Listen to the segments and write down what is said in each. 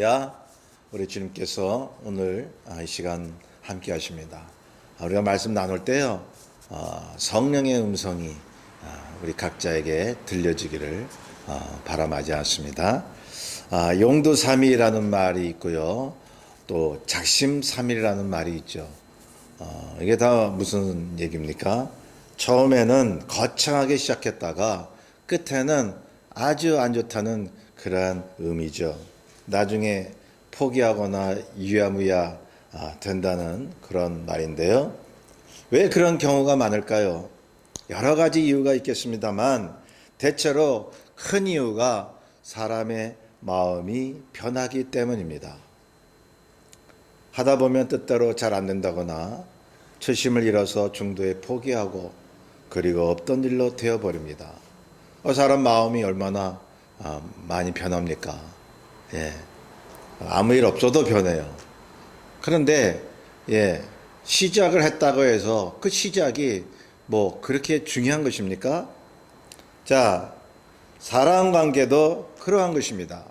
할렐루야. 우리 주님께서 오늘 이 시간 함께 하십니다. 우리가 말씀 나눌 때요, 성령의 음성이 우리 각자에게 들려지기를 바람하지 않습니다. 용두삼위라는 말이 있고요, 또 작심삼일이라는 말이 있죠. 이게 다 무슨 얘기입니까? 처음에는 거창하게 시작했다가 끝에는 아주 안 좋다는 그러한 의미죠. 나중에 포기하거나 유야무야 된다는 그런 말인데요. 왜 그런 경우가 많을까요? 여러 가지 이유가 있겠습니다만 대체로 큰 이유가 사람의 마음이 변하기 때문입니다. 하다 보면 뜻대로 잘 안 된다거나 초심을 잃어서 중도에 포기하고 그리고 없던 일로 되어버립니다. 사람 마음이 얼마나 많이 변합니까? 예. 아무 일 없어도 변해요. 그런데 시작을 했다고 해서 그 시작이 뭐 그렇게 중요한 것입니까? 자, 사람 관계도 그러한 것입니다.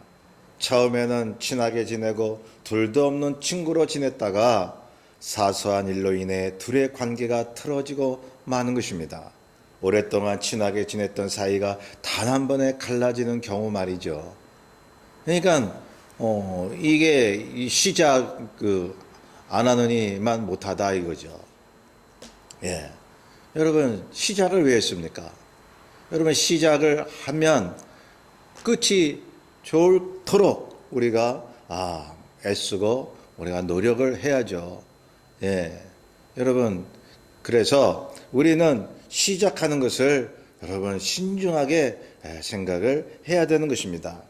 처음에는 친하게 지내고 둘도 없는 친구로 지냈다가 사소한 일로 인해 둘의 관계가 틀어지고 마는 것입니다. 오랫동안 친하게 지냈던 사이가 단 한 번에 갈라지는 경우 말이죠. 그러니까 이게 시작 안 하느니만 못하다 이거죠. 예, 여러분 시작을 왜 했습니까? 여러분 시작을 하면 끝이 좋도록 우리가 애쓰고 우리가 노력을 해야죠. 예, 여러분 그래서 우리는 시작하는 것을 여러분 신중하게 생각을 해야 되는 것입니다.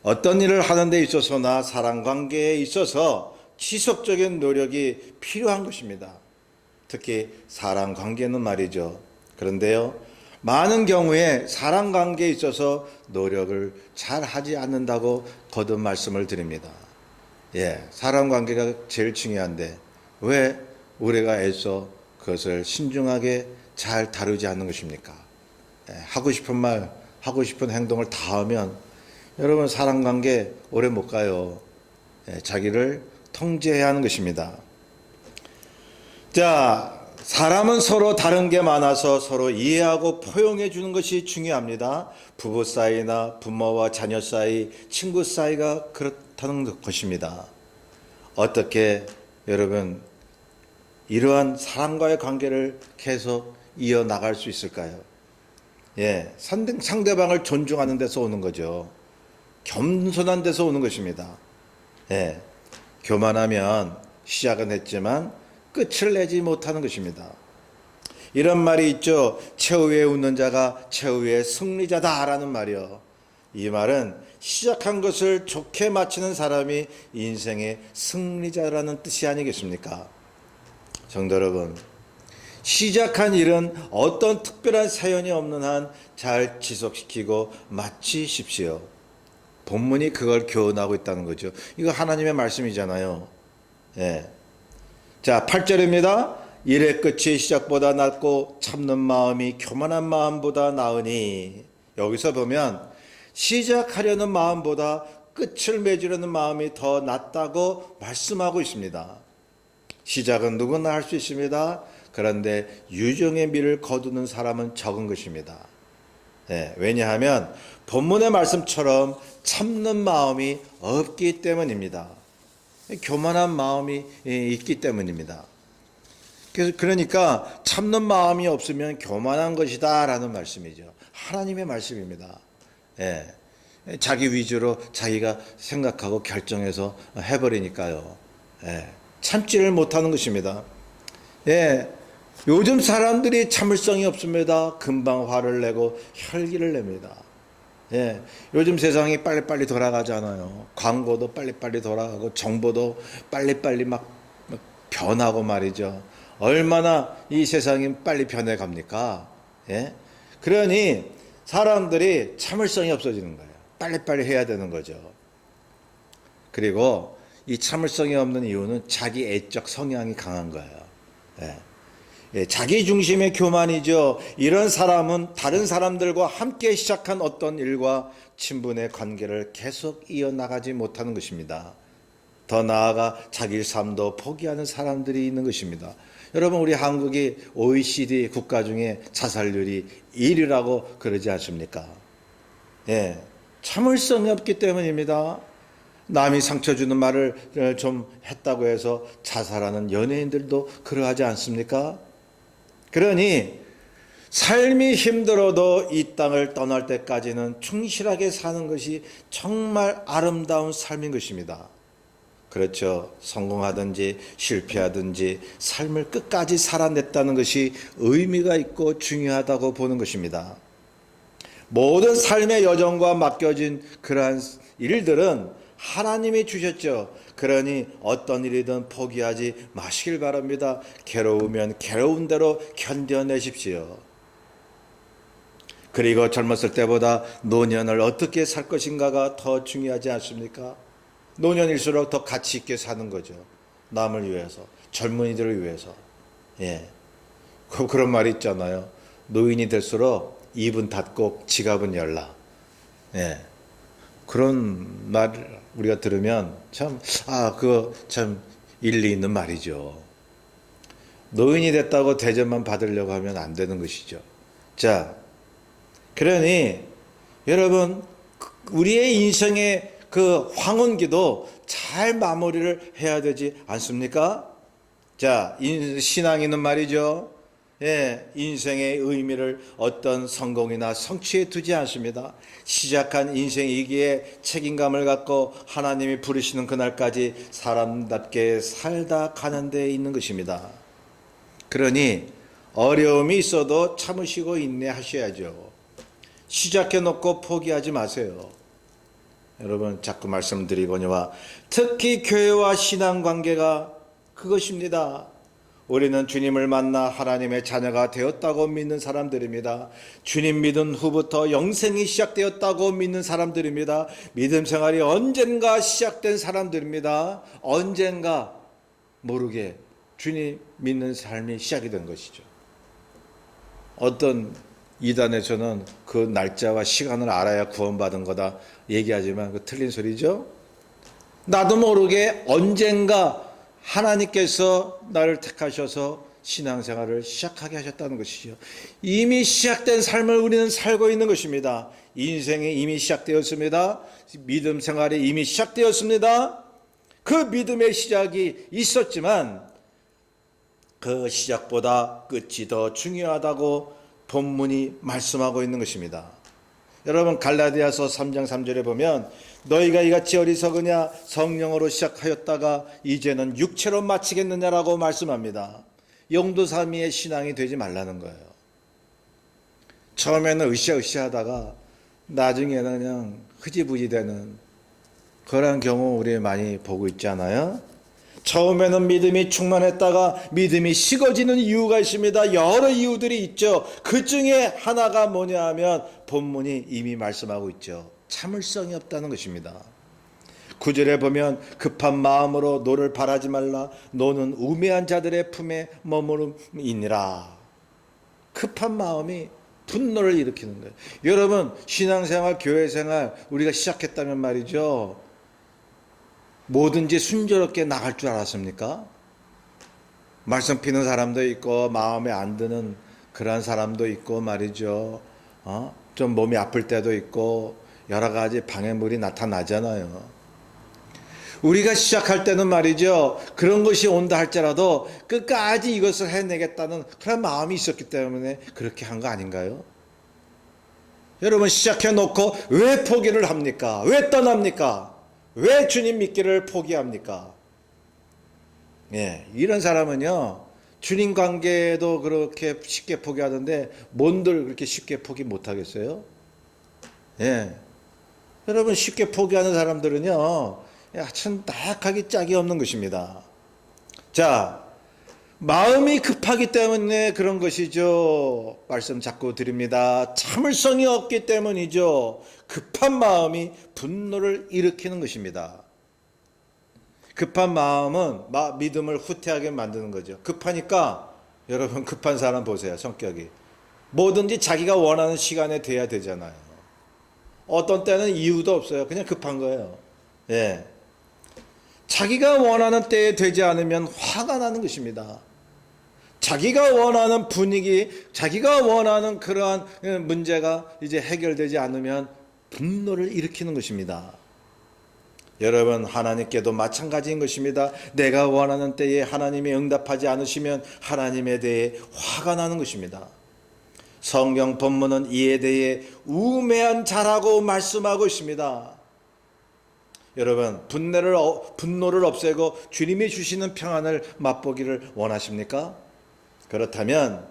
어떤 일을 하는 데 있어서나 사람 관계에 있어서 지속적인 노력이 필요한 것입니다. 특히 사람 관계는 말이죠. 그런데요, 많은 경우에 사람 관계에 있어서 노력을 잘 하지 않는다고 거듭 말씀을 드립니다. 사람 관계가 제일 중요한데 왜 우리가 애써 그것을 신중하게 잘 다루지 않는 것입니까? 하고 싶은 말, 하고 싶은 행동을 다 하면 여러분 사람 관계 오래 못 가요. 자기를 통제해야 하는 것입니다. 자, 사람은 서로 다른 게 많아서 서로 이해하고 포용해 주는 것이 중요합니다. 부부 사이나 부모와 자녀 사이, 친구 사이가 그렇다는 것입니다. 어떻게 여러분 이러한 사람과의 관계를 계속 이어나갈 수 있을까요? 상대방을 존중하는 데서 오는 거죠. 겸손한 데서 오는 것입니다. 교만하면 시작은 했지만 끝을 내지 못하는 것입니다. 이런 말이 있죠. 최후에 웃는 자가 최후의 승리자다라는 말이요. 이 말은 시작한 것을 좋게 마치는 사람이 인생의 승리자라는 뜻이 아니겠습니까? 성도 여러분, 시작한 일은 어떤 특별한 사연이 없는 한 잘 지속시키고 마치십시오. 본문이 그걸 교훈하고 있다는 거죠. 이거 하나님의 말씀이잖아요. 자, 8절입니다. 일의 끝이 시작보다 낫고 참는 마음이 교만한 마음보다 나으니, 여기서 보면 시작하려는 마음보다 끝을 맺으려는 마음이 더 낫다고 말씀하고 있습니다. 시작은 누구나 할 수 있습니다. 그런데 유정의 미를 거두는 사람은 적은 것입니다. 왜냐하면 본문의 말씀처럼 참는 마음이 없기 때문입니다. 교만한 마음이 있기 때문입니다. 그러니까 참는 마음이 없으면 교만한 것이다 라는 말씀이죠. 하나님의 말씀입니다. 자기 위주로 자기가 생각하고 결정해서 해버리니까요. 참지를 못하는 것입니다. 요즘 사람들이 참을성이 없습니다. 금방 화를 내고 혈기를 냅니다. 요즘 세상이 빨리빨리 돌아가잖아요. 광고도 빨리빨리 돌아가고 정보도 빨리빨리 막 변하고 말이죠. 얼마나 이 세상이 빨리 변해갑니까? 그러니 사람들이 참을성이 없어지는 거예요. 빨리빨리 해야 되는 거죠. 그리고 이 참을성이 없는 이유는 자기 애적 성향이 강한 거예요. 자기 중심의 교만이죠. 이런 사람은 다른 사람들과 함께 시작한 어떤 일과 친분의 관계를 계속 이어나가지 못하는 것입니다. 더 나아가 자기 삶도 포기하는 사람들이 있는 것입니다. 여러분, 우리 한국이 OECD 국가 중에 자살률이 1위라고 그러지 않습니까? 참을성이 없기 때문입니다. 남이 상처 주는 말을 좀 했다고 해서 자살하는 연예인들도 그러하지 않습니까? 그러니 삶이 힘들어도 이 땅을 떠날 때까지는 충실하게 사는 것이 정말 아름다운 삶인 것입니다. 그렇죠. 성공하든지 실패하든지 삶을 끝까지 살아냈다는 것이 의미가 있고 중요하다고 보는 것입니다. 모든 삶의 여정과 맡겨진 그러한 일들은 하나님이 주셨죠. 그러니 어떤 일이든 포기하지 마시길 바랍니다. 괴로우면 괴로운 대로 견뎌내십시오. 그리고 젊었을 때보다 노년을 어떻게 살 것인가가 더 중요하지 않습니까? 노년일수록 더 가치 있게 사는 거죠. 남을 위해서, 젊은이들을 위해서. 그런 말이 있잖아요. 노인이 될수록 입은 닫고 지갑은 열라. 그런 말 우리가 들으면 그거 참 일리 있는 말이죠. 노인이 됐다고 대접만 받으려고 하면 안 되는 것이죠. 자, 그러니 여러분, 우리의 인생의 그 황혼기도 잘 마무리를 해야 되지 않습니까? 자, 신앙인은 말이죠. 인생의 의미를 어떤 성공이나 성취에 두지 않습니다. 시작한 인생이기에 책임감을 갖고 하나님이 부르시는 그날까지 사람답게 살다 가는 데 있는 것입니다. 그러니 어려움이 있어도 참으시고 인내하셔야죠. 시작해놓고 포기하지 마세요. 여러분, 자꾸 말씀드리거니와 특히 교회와 신앙관계가 그것입니다. 우리는 주님을 만나 하나님의 자녀가 되었다고 믿는 사람들입니다. 주님 믿은 후부터 영생이 시작되었다고 믿는 사람들입니다. 믿음 생활이 언젠가 시작된 사람들입니다. 언젠가 모르게 주님 믿는 삶이 시작이 된 것이죠. 어떤 이단에서는 그 날짜와 시간을 알아야 구원받은 거다 얘기하지만 그 틀린 소리죠. 나도 모르게 언젠가 하나님께서 나를 택하셔서 신앙생활을 시작하게 하셨다는 것이죠. 이미 시작된 삶을 우리는 살고 있는 것입니다. 인생이 이미 시작되었습니다. 믿음 생활이 이미 시작되었습니다. 그 믿음의 시작이 있었지만 그 시작보다 끝이 더 중요하다고 본문이 말씀하고 있는 것입니다. 여러분, 갈라디아서 3장 3절에 보면 너희가 이같이 어리석으냐 성령으로 시작하였다가 이제는 육체로 마치겠느냐라고 말씀합니다. 용두사미의 신앙이 되지 말라는 거예요. 처음에는 으쌰으쌰하다가 나중에는 그냥 흐지부지 되는 그런 경우 우리 많이 보고 있잖아요. 처음에는 믿음이 충만했다가 믿음이 식어지는 이유가 있습니다. 여러 이유들이 있죠. 그 중에 하나가 뭐냐 하면 본문이 이미 말씀하고 있죠. 참을성이 없다는 것입니다. 9절에 보면 급한 마음으로 노를 바라지 말라. 노는 우매한 자들의 품에 머무름이니라. 급한 마음이 분노를 일으키는 거예요. 여러분, 신앙생활, 교회생활 우리가 시작했다면 말이죠. 뭐든지 순조롭게 나갈 줄 알았습니까? 말씀 피는 사람도 있고 마음에 안 드는 그런 사람도 있고 말이죠. 좀 몸이 아플 때도 있고 여러 가지 방해물이 나타나잖아요. 우리가 시작할 때는 말이죠. 그런 것이 온다 할지라도 끝까지 이것을 해내겠다는 그런 마음이 있었기 때문에 그렇게 한 거 아닌가요? 여러분, 시작해놓고 왜 포기를 합니까? 왜 떠납니까? 왜 주님 믿기를 포기합니까? 이런 사람은요, 주님 관계도 그렇게 쉽게 포기하던데 뭔들 그렇게 쉽게 포기 못하겠어요? 여러분, 쉽게 포기하는 사람들은요, 참 나약하기 짝이 없는 것입니다. 자, 마음이 급하기 때문에 그런 것이죠. 말씀 자꾸 드립니다. 참을성이 없기 때문이죠. 급한 마음이 분노를 일으키는 것입니다. 급한 마음은 믿음을 후퇴하게 만드는 거죠. 급하니까 여러분 급한 사람 보세요. 성격이. 뭐든지 자기가 원하는 시간에 돼야 되잖아요. 어떤 때는 이유도 없어요. 그냥 급한 거예요. 예. 자기가 원하는 때에 되지 않으면 화가 나는 것입니다. 자기가 원하는 분위기, 자기가 원하는 그러한 문제가 이제 해결되지 않으면 분노를 일으키는 것입니다. 여러분, 하나님께도 마찬가지인 것입니다. 내가 원하는 때에 하나님이 응답하지 않으시면 하나님에 대해 화가 나는 것입니다. 성경 본문은 이에 대해 우매한 자라고 말씀하고 있습니다. 여러분, 분노를 없애고 주님이 주시는 평안을 맛보기를 원하십니까? 그렇다면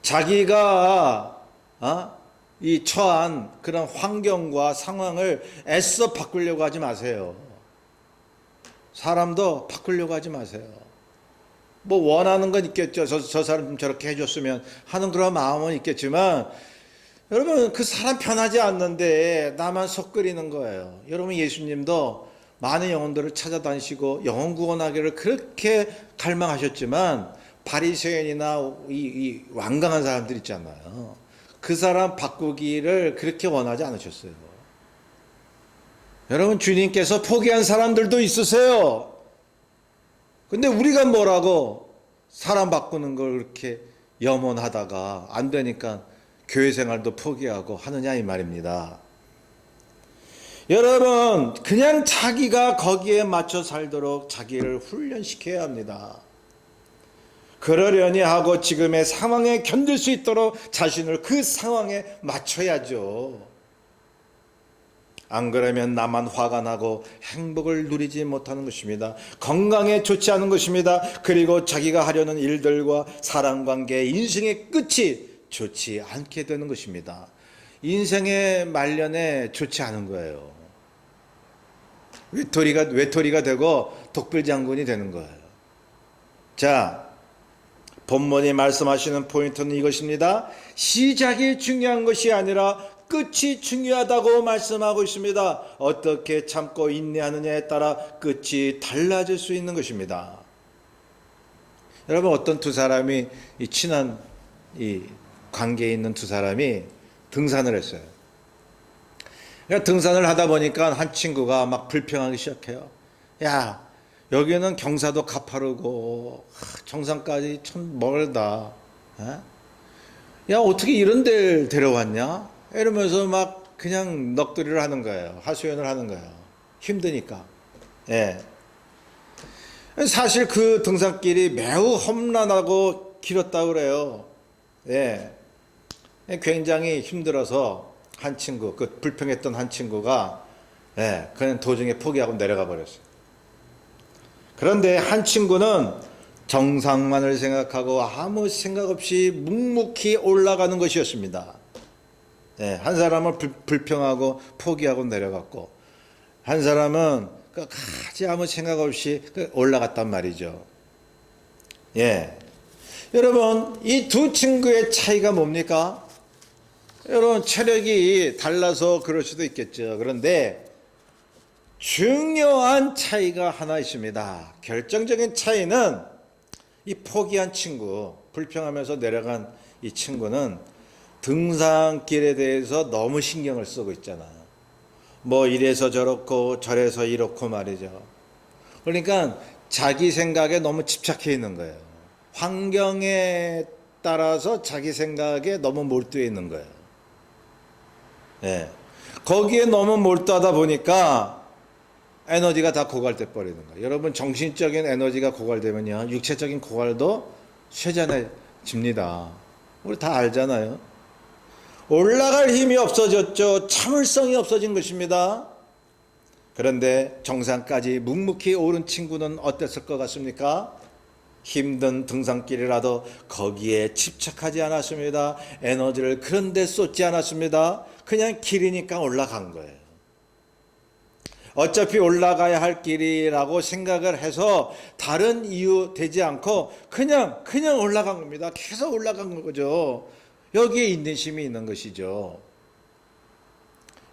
자기가 이 처한 그런 환경과 상황을 애써 바꾸려고 하지 마세요. 사람도 바꾸려고 하지 마세요. 뭐 원하는 건 있겠죠. 저 사람 좀 저렇게 해줬으면 하는 그런 마음은 있겠지만 여러분, 그 사람 편하지 않는데 나만 속 끓이는 거예요. 여러분, 예수님도 많은 영혼들을 찾아다니시고 영혼 구원하기를 그렇게 갈망하셨지만 바리새인이나 이 완강한 사람들 있잖아요. 그 사람 바꾸기를 그렇게 원하지 않으셨어요. 여러분, 주님께서 포기한 사람들도 있으세요. 근데 우리가 뭐라고 사람 바꾸는 걸 그렇게 염원하다가 안 되니까 교회 생활도 포기하고 하느냐 이 말입니다. 여러분, 그냥 자기가 거기에 맞춰 살도록 자기를 훈련시켜야 합니다. 그러려니 하고 지금의 상황에 견딜 수 있도록 자신을 그 상황에 맞춰야죠. 안 그러면 나만 화가 나고 행복을 누리지 못하는 것입니다. 건강에 좋지 않은 것입니다. 그리고 자기가 하려는 일들과 사람관계, 인생의 끝이 좋지 않게 되는 것입니다. 인생의 말년에 좋지 않은 거예요. 외톨이가 되고 독불장군이 되는 거예요. 자, 본문이 말씀하시는 포인트는 이것입니다. 시작이 중요한 것이 아니라 끝이 중요하다고 말씀하고 있습니다. 어떻게 참고 인내하느냐에 따라 끝이 달라질 수 있는 것입니다. 여러분, 어떤 두 사람이 친한 관계에 있는 두 사람이 등산을 했어요. 그러니까 등산을 하다 보니까 한 친구가 막 불평하기 시작해요. 야, 여기는 경사도 가파르고 정상까지 참 멀다. 야, 어떻게 이런 데를 데려왔냐? 이러면서 막 그냥 넋두리를 하는 거예요. 하소연을 하는 거예요. 힘드니까. 예. 사실 그 등산길이 매우 험난하고 길었다고 그래요. 예. 굉장히 힘들어서 한 친구, 그 불평했던 한 친구가 그냥 도중에 포기하고 내려가 버렸어요. 그런데 한 친구는 정상만을 생각하고 아무 생각 없이 묵묵히 올라가는 것이었습니다. 한 사람은 불평하고 포기하고 내려갔고, 한 사람은 끝까지 아무 생각 없이 올라갔단 말이죠. 여러분, 이 두 친구의 차이가 뭡니까? 여러분, 체력이 달라서 그럴 수도 있겠죠. 그런데 중요한 차이가 하나 있습니다. 결정적인 차이는 이 포기한 친구, 불평하면서 내려간 이 친구는 등산길에 대해서 너무 신경을 쓰고 있잖아요. 뭐 이래서 저렇고 저래서 이렇고 말이죠. 그러니까 자기 생각에 너무 집착해 있는 거예요. 환경에 따라서 자기 생각에 너무 몰두해 있는 거예요. 거기에 너무 몰두하다 보니까 에너지가 다 고갈돼 버리는 거예요. 여러분, 정신적인 에너지가 고갈되면요, 육체적인 고갈도 쇠잔해집니다. 우리 다 알잖아요. 올라갈 힘이 없어졌죠. 참을성이 없어진 것입니다. 그런데 정상까지 묵묵히 오른 친구는 어땠을 것 같습니까? 힘든 등산길이라도 거기에 집착하지 않았습니다. 에너지를 그런 데 쏟지 않았습니다. 그냥 길이니까 올라간 거예요. 어차피 올라가야 할 길이라고 생각을 해서 다른 이유 되지 않고 그냥 올라간 겁니다. 계속 올라간 거죠. 여기에 인내심이 있는 것이죠.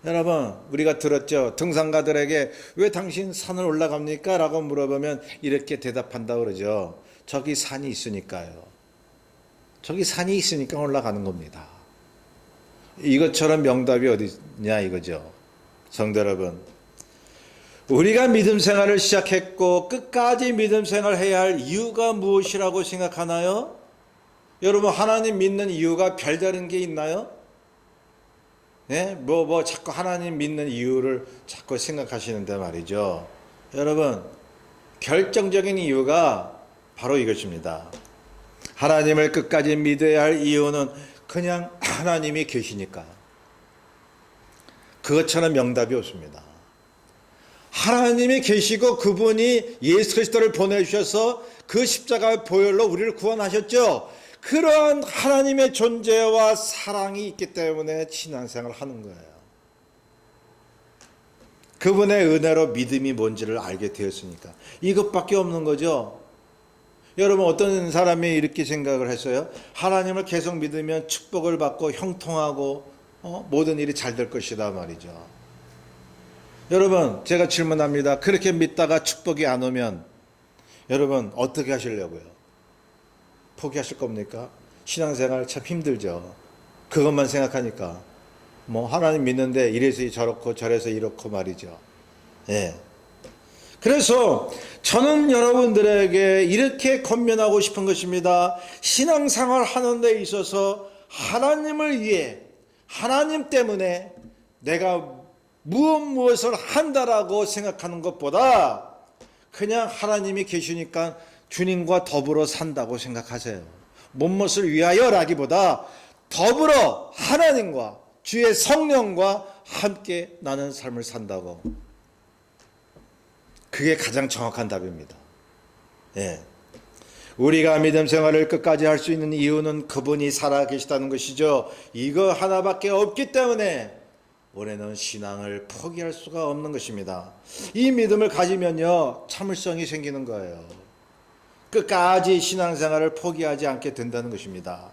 여러분, 우리가 들었죠. 등산가들에게 왜 당신 산을 올라갑니까? 라고 물어보면 이렇게 대답한다고 그러죠. 저기 산이 있으니까요. 저기 산이 있으니까 올라가는 겁니다. 이것처럼 명답이 어디 있냐 이거죠. 성도 여러분, 우리가 믿음 생활을 시작했고 끝까지 믿음 생활을 해야 할 이유가 무엇이라고 생각하나요? 여러분, 하나님 믿는 이유가 별다른 게 있나요? 네? 자꾸 하나님 믿는 이유를 자꾸 생각하시는데 말이죠. 여러분, 결정적인 이유가 바로 이것입니다. 하나님을 끝까지 믿어야 할 이유는 그냥 하나님이 계시니까. 그것처럼 명답이 없습니다. 하나님이 계시고 그분이 예수 그리스도를 보내주셔서 그 십자가의 보혈로 우리를 구원하셨죠. 그러한 하나님의 존재와 사랑이 있기 때문에 신앙생활을 하는 거예요. 그분의 은혜로 믿음이 뭔지를 알게 되었으니까. 이것밖에 없는 거죠. 여러분, 어떤 사람이 이렇게 생각을 했어요. 하나님을 계속 믿으면 축복을 받고 형통하고 모든 일이 잘 될 것이다 말이죠. 여러분, 제가 질문합니다. 그렇게 믿다가 축복이 안 오면 여러분 어떻게 하시려고요? 포기하실 겁니까? 신앙생활 참 힘들죠. 그것만 생각하니까 하나님 믿는데 이래서 저렇고 저래서 이렇고 말이죠. 예. 그래서 저는 여러분들에게 이렇게 권면하고 싶은 것입니다. 신앙생활 하는 데 있어서 하나님을 위해, 하나님 때문에 내가 무엇을 한다라고 생각하는 것보다 그냥 하나님이 계시니까 주님과 더불어 산다고 생각하세요. 무엇을 위하여라기보다 더불어 하나님과 주의 성령과 함께 나는 삶을 산다고. 그게 가장 정확한 답입니다. 예. 우리가 믿음 생활을 끝까지 할 수 있는 이유는 그분이 살아계시다는 것이죠. 이거 하나밖에 없기 때문에 우리는 신앙을 포기할 수가 없는 것입니다. 이 믿음을 가지면요, 참을성이 생기는 거예요. 끝까지 신앙생활을 포기하지 않게 된다는 것입니다.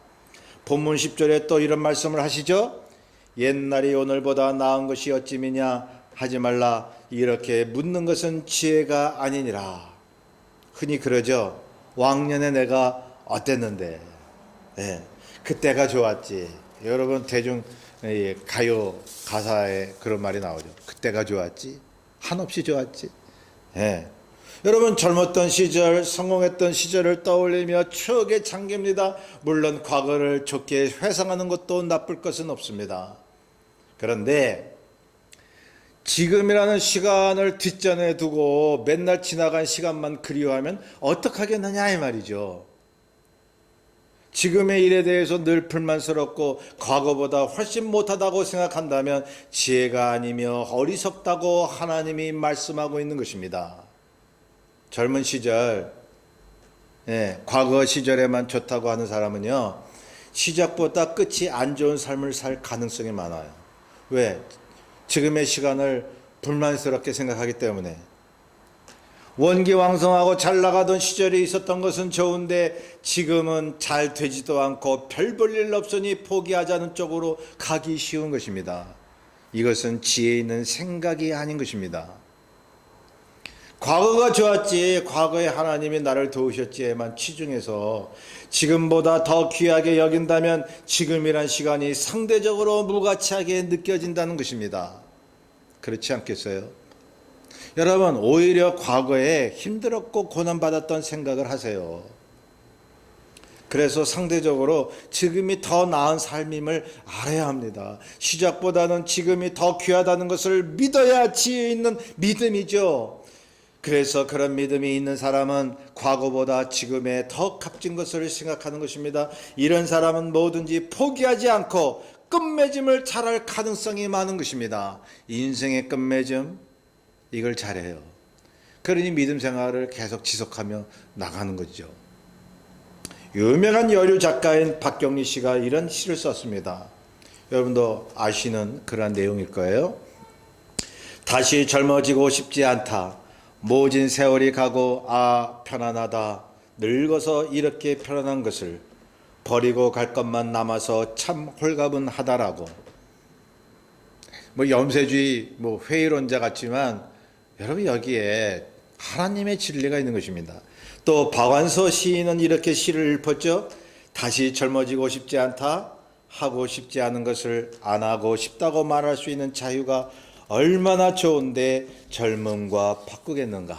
본문 10절에 또 이런 말씀을 하시죠. 옛날이 오늘보다 나은 것이 어찌미냐 하지 말라. 이렇게 묻는 것은 지혜가 아니니라. 흔히 그러죠. 왕년에 내가 어땠는데, 그때가 좋았지. 여러분, 대중 가요 가사에 그런 말이 나오죠. 그때가 좋았지, 한없이 좋았지. 여러분, 젊었던 시절, 성공했던 시절을 떠올리며 추억에 잠깁니다. 물론 과거를 좋게 회상하는 것도 나쁠 것은 없습니다. 그런데 지금이라는 시간을 뒷전에 두고 맨날 지나간 시간만 그리워하면 어떡하겠느냐 이 말이죠. 지금의 일에 대해서 늘 불만스럽고 과거보다 훨씬 못하다고 생각한다면 지혜가 아니며 어리석다고 하나님이 말씀하고 있는 것입니다. 젊은 시절, 과거 시절에만 좋다고 하는 사람은요, 시작보다 끝이 안 좋은 삶을 살 가능성이 많아요. 왜? 지금의 시간을 불만스럽게 생각하기 때문에. 원기왕성하고 잘 나가던 시절이 있었던 것은 좋은데 지금은 잘 되지도 않고 별 볼 일 없으니 포기하자는 쪽으로 가기 쉬운 것입니다. 이것은 지혜 있는 생각이 아닌 것입니다. 과거가 좋았지, 과거에 하나님이 나를 도우셨지에만 치중해서 지금보다 더 귀하게 여긴다면 지금이란 시간이 상대적으로 무가치하게 느껴진다는 것입니다. 그렇지 않겠어요? 여러분, 오히려 과거에 힘들었고 고난받았던 생각을 하세요. 그래서 상대적으로 지금이 더 나은 삶임을 알아야 합니다. 시작보다는 지금이 더 귀하다는 것을 믿어야 지혜 있는 믿음이죠. 그래서 그런 믿음이 있는 사람은 과거보다 지금에 더 값진 것을 생각하는 것입니다. 이런 사람은 뭐든지 포기하지 않고 끝맺음을 잘할 가능성이 많은 것입니다. 인생의 끝맺음, 이걸 잘해요. 그러니 믿음 생활을 계속 지속하며 나가는 거죠. 유명한 여류 작가인 박경리 씨가 이런 시를 썼습니다. 여러분도 아시는 그런 내용일 거예요. 다시 젊어지고 싶지 않다. 모진 세월이 가고 편안하다. 늙어서 이렇게 편안한 것을 버리고 갈 것만 남아서 참 홀가분하다라고. 염세주의 회의론자 같지만 여러분, 여기에 하나님의 진리가 있는 것입니다. 또 박완서 시인은 이렇게 시를 읊었죠. 다시 젊어지고 싶지 않다. 하고 싶지 않은 것을 안 하고 싶다고 말할 수 있는 자유가 얼마나 좋은데 젊음과 바꾸겠는가.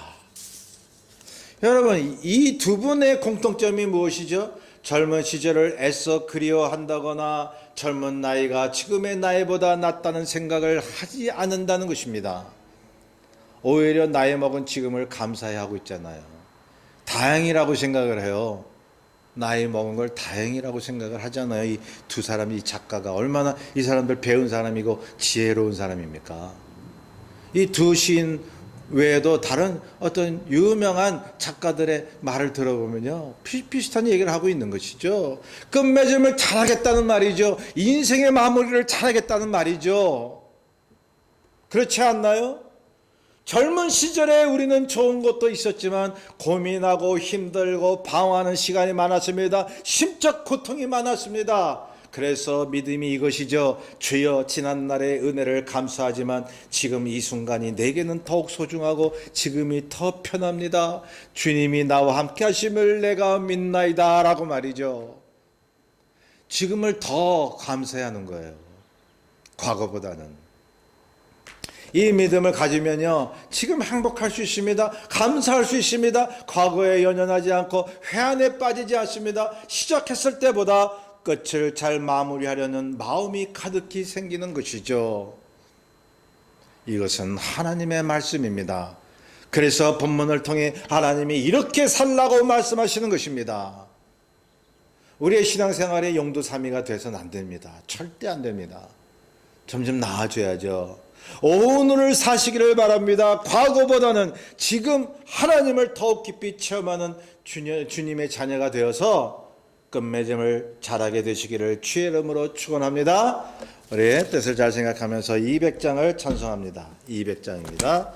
여러분, 이 두 분의 공통점이 무엇이죠? 젊은 시절을 애써 그리워한다거나 젊은 나이가 지금의 나이보다 낫다는 생각을 하지 않는다는 것입니다. 오히려 나이 먹은 지금을 감사해하고 있잖아요. 다행이라고 생각을 해요. 나이 먹은 걸 다행이라고 생각을 하잖아요. 이 두 사람이, 이 작가가 얼마나 이 사람들 배운 사람이고 지혜로운 사람입니까? 이 두 시인 외에도 다른 어떤 유명한 작가들의 말을 들어보면요, 비슷한 얘기를 하고 있는 것이죠. 끝맺음을 잘하겠다는 말이죠. 인생의 마무리를 잘하겠다는 말이죠. 그렇지 않나요? 젊은 시절에 우리는 좋은 것도 있었지만 고민하고 힘들고 방황하는 시간이 많았습니다. 심적 고통이 많았습니다. 그래서 믿음이 이것이죠. 주여, 지난날의 은혜를 감사하지만 지금 이 순간이 내게는 더욱 소중하고 지금이 더 편합니다. 주님이 나와 함께 하심을 내가 믿나이다 라고 말이죠. 지금을 더 감사하는 거예요. 과거보다는. 이 믿음을 가지면요, 지금 행복할 수 있습니다. 감사할 수 있습니다. 과거에 연연하지 않고 회한에 빠지지 않습니다. 시작했을 때보다 끝을 잘 마무리하려는 마음이 가득히 생기는 것이죠. 이것은 하나님의 말씀입니다. 그래서 본문을 통해 하나님이 이렇게 살라고 말씀하시는 것입니다. 우리의 신앙생활의 용두사미가 돼서는 안 됩니다. 절대 안 됩니다. 점점 나아져야죠. 오늘을 사시기를 바랍니다. 과거보다는 지금 하나님을 더욱 깊이 체험하는 주님의 자녀가 되어서 끝맺음을 잘하게 되시기를 주의 이름으로 축원합니다. 우리의 뜻을 잘 생각하면서 200장을 찬송합니다. 200장입니다.